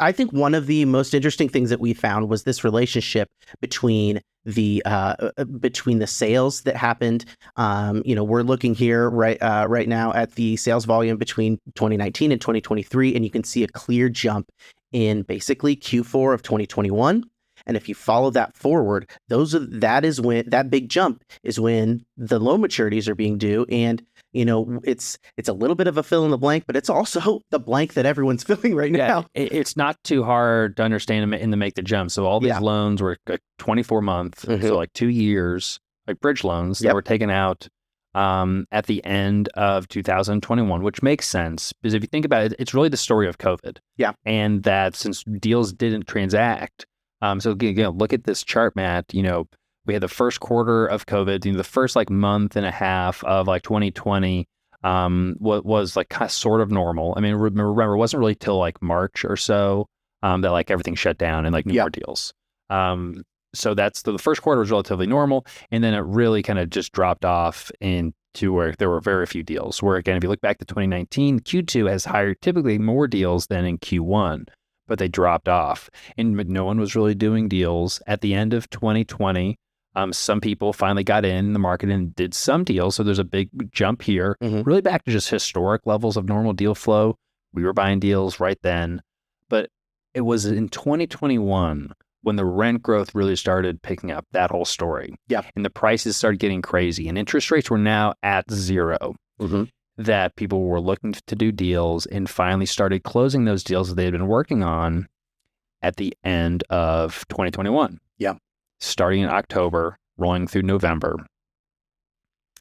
I think one of the most interesting things that we found was this relationship between the sales that happened. We're looking here right now at the sales volume between 2019 and 2023, and you can see a clear jump in basically Q4 of 2021. And if you follow that forward, that big jump is when the loan maturities are being due. And, it's a little bit of a fill in the blank, but it's also the blank that everyone's filling right now. It's not too hard to understand and to make the jump. So all these loans were like 24 months, so like 2 years, like bridge loans that were taken out at the end of 2021, which makes sense because if you think about it, it's really the story of COVID. Yeah. And that since deals didn't transact, so again, look at this chart, Matt. We had the first quarter of COVID. The first like month and a half of like 2020 was like kind of sort of normal. I mean, remember, it wasn't really till like March or so that like everything shut down and like no more deals. So that's the first quarter was relatively normal, and then it really kind of just dropped off into where there were very few deals. Where again, if you look back to 2019, Q2 has typically more deals than in Q1. But they dropped off, and no one was really doing deals. At the end of 2020, some people finally got in the market and did some deals. So there's a big jump here, really back to just historic levels of normal deal flow. We were buying deals right then, but it was in 2021 when the rent growth really started picking up, that whole story. Yeah. And the prices started getting crazy, and interest rates were now at zero. That people were looking to do deals and finally started closing those deals that they had been working on at the end of 2021. Yeah. Starting in October, rolling through November.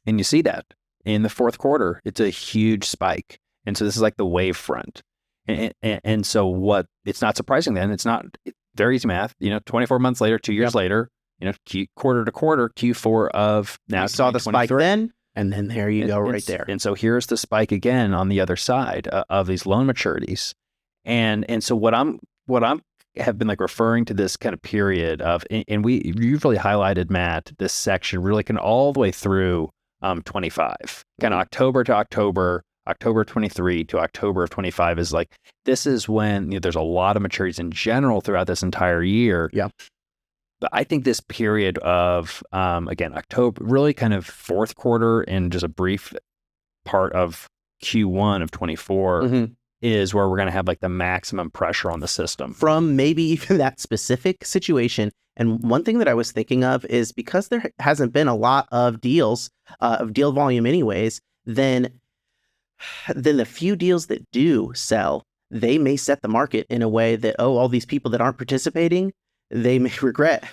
And you see that in the fourth quarter, it's a huge spike. And so this is like the wave front. And so it's not surprising then, it's very easy math, 24 months later, 2 years later, quarter to quarter, Q4 of now. You saw the spike then. And then there you go, right there. And so here's the spike again on the other side of these loan maturities. And so what I'm have been like referring to this kind of period of, and you've really highlighted, Matt, this section really can all the way through 25, kind of October to October 23 to October of 25 is like, this is when there's a lot of maturities in general throughout this entire year. Yeah. But I think this period of, again, October, really kind of fourth quarter and just a brief part of Q1 of 24 is where we're going to have like the maximum pressure on the system. From maybe even that specific situation. And one thing that I was thinking of is because there hasn't been a lot of deals, of deal volume anyways, then the few deals that do sell, they may set the market in a way that, all these people that aren't participating, they may regret